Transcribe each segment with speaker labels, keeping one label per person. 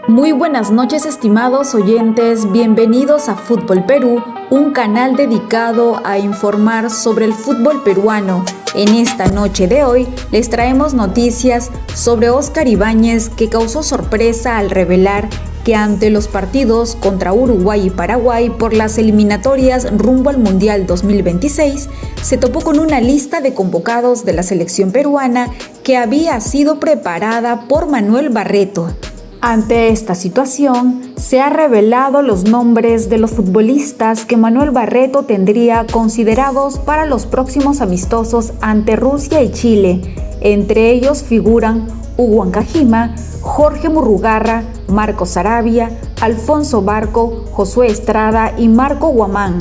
Speaker 1: Muy buenas noches, estimados oyentes, bienvenidos a Fútbol Perú, un canal dedicado a informar sobre el fútbol peruano. En esta noche de hoy les traemos noticias sobre Óscar Ibáñez, que causó sorpresa al revelar que ante los partidos contra Uruguay y Paraguay por las eliminatorias rumbo al Mundial 2026, se topó con una lista de convocados de la selección peruana que había sido preparada por Manuel Barreto. Ante esta situación, se han revelado los nombres de los futbolistas que Manuel Barreto tendría considerados para los próximos amistosos ante Rusia y Chile. Entre ellos figuran Hugo Ancajima, Jorge Murrugarra, Marcos Sarabia, Alfonso Barco, Josué Estrada y Marco Guamán.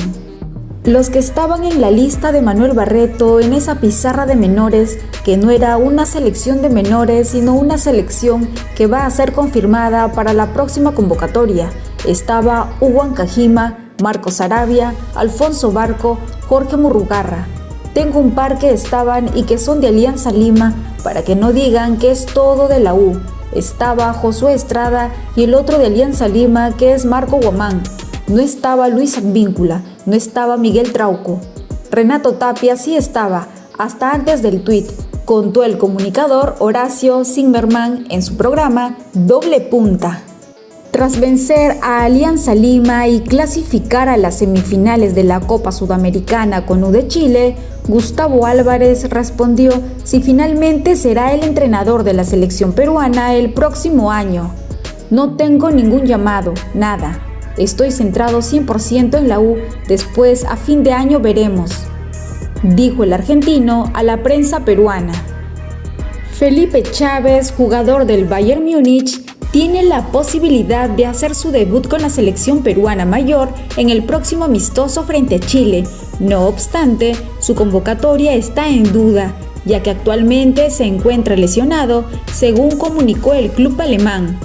Speaker 1: Los que estaban en la lista de Manuel Barreto en esa pizarra de menores, que no era una selección de menores, sino una selección que va a ser confirmada para la próxima convocatoria, estaba Hugo Ancajima, Marcos Sarabia, Alfonso Barco, Jorge Murrugarra. Tengo un par que estaban y que son de Alianza Lima, para que no digan que es todo de la U. Estaba Josué Estrada y el otro de Alianza Lima, que es Marco Guamán. No estaba Luis Advíncula, no estaba Miguel Trauco. Renato Tapia sí estaba, hasta antes del tuit, contó el comunicador Horacio Zimmerman en su programa Doble Punta. Tras vencer a Alianza Lima y clasificar a las semifinales de la Copa Sudamericana con U de Chile, Gustavo Álvarez respondió si finalmente será el entrenador de la selección peruana el próximo año. No tengo ningún llamado, nada. Estoy centrado 100% en la U, después a fin de año veremos, dijo el argentino a la prensa peruana. Felipe Chávez, jugador del Bayern Múnich, tiene la posibilidad de hacer su debut con la selección peruana mayor en el próximo amistoso frente a Chile. No obstante, su convocatoria está en duda, ya que actualmente se encuentra lesionado, según comunicó el club alemán.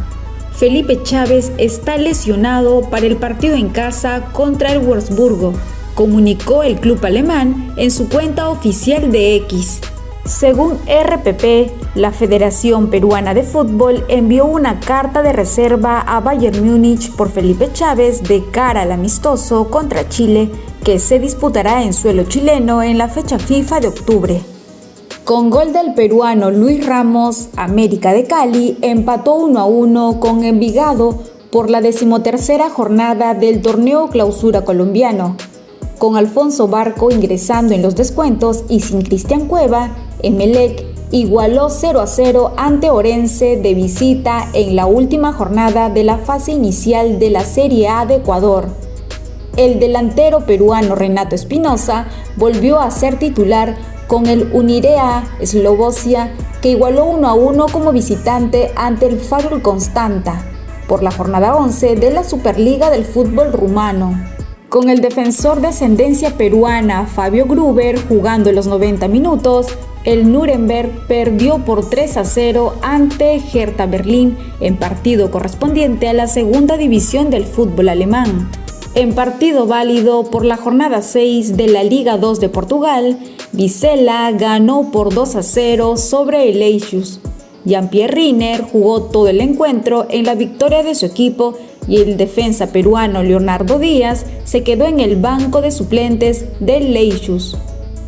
Speaker 1: Felipe Chávez está lesionado para el partido en casa contra el Wolfsburgo, comunicó el club alemán en su cuenta oficial de X. Según RPP, la Federación Peruana de Fútbol envió una carta de reserva a Bayern Múnich por Felipe Chávez de cara al amistoso contra Chile, que se disputará en suelo chileno en la fecha FIFA de octubre. Con gol del peruano Luis Ramos, América de Cali empató 1-1 con Envigado por la 13ª jornada del torneo Clausura colombiano. Con Alfonso Barco ingresando en los descuentos y sin Cristian Cueva, Emelec igualó 0-0 ante Orense de visita en la última jornada de la fase inicial de la Serie A de Ecuador. El delantero peruano Renato Espinosa volvió a ser titular con el Unirea Eslovaquia, que igualó 1-1 como visitante ante el Farul Constanta por la jornada 11 de la Superliga del fútbol rumano. Con el defensor de ascendencia peruana Fabio Gruber jugando los 90 minutos, el Nuremberg perdió por 3-0 ante Hertha Berlín en partido correspondiente a la segunda división del fútbol alemán. En partido válido por la jornada 6 de la Liga 2 de Portugal, Vizela ganó por 2-0 sobre el Eixos. Jean-Pierre Riner jugó todo el encuentro en la victoria de su equipo y el defensa peruano Leonardo Díaz se quedó en el banco de suplentes del Eixos.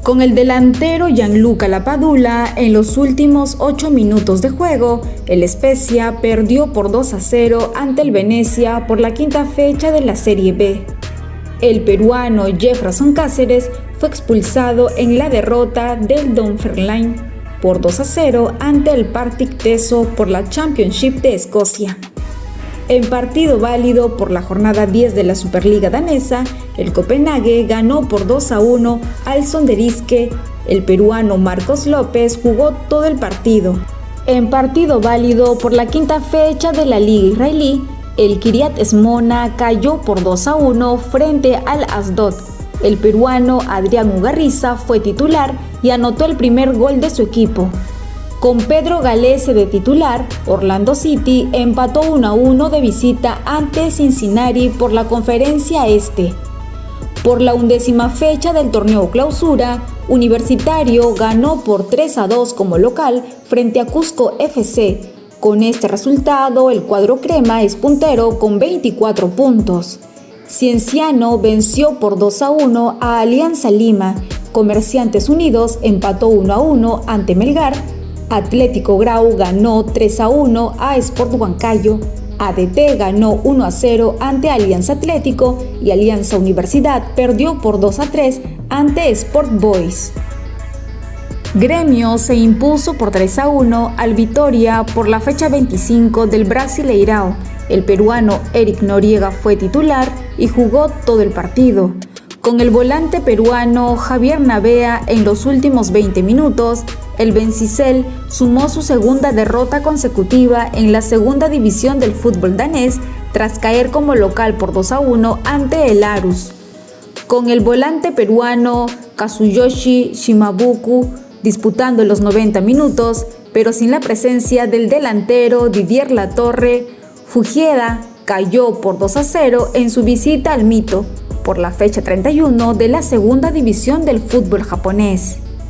Speaker 1: Con el delantero Gianluca Lapadula en los últimos 8 minutos de juego, el Spezia perdió por 2-0 ante el Venezia por la quinta fecha de la Serie B. El peruano Jefferson Cáceres fue expulsado en la derrota del Dunfermline por 2-0 ante el Partick Teso por la Championship de Escocia. En partido válido por la jornada 10 de la Superliga danesa, el Copenhague ganó por 2-1 al Sonderjyske. El peruano Marcos López jugó todo el partido. En partido válido por la quinta fecha de la Liga israelí, el Kiryat Shmona cayó por 2-1 frente al Asdod. El peruano Adrián Ugarriza fue titular y anotó el primer gol de su equipo. Con Pedro Galese de titular, Orlando City empató 1-1 de visita ante Cincinnati por la Conferencia Este. Por la 11ª fecha del torneo Clausura, Universitario ganó por 3-2 como local frente a Cusco FC. Con este resultado, el cuadro crema es puntero con 24 puntos. Cienciano venció por 2-1 a Alianza Lima. Comerciantes Unidos empató 1-1 ante Melgar. Atlético Grau ganó 3-1 a Sport Huancayo. ADT ganó 1-0 ante Alianza Atlético y Alianza Universidad perdió por 2-3 ante Sport Boys. Gremio se impuso por 3-1 al Vitória por la fecha 25 del Brasileirão. El peruano Eric Noriega fue titular y jugó todo el partido. Con el volante peruano Javier Navea en los últimos 20 minutos, el Bencisel sumó su segunda derrota consecutiva en la segunda división del fútbol danés tras caer como local por 2-1 ante el Aarhus. Con el volante peruano Kazuyoshi Shimabuku disputando los 90 minutos, pero sin la presencia del delantero Didier Latorre, Fujieda cayó por 2-0 en su visita al Mito por la fecha 31 de la segunda división del fútbol japonés.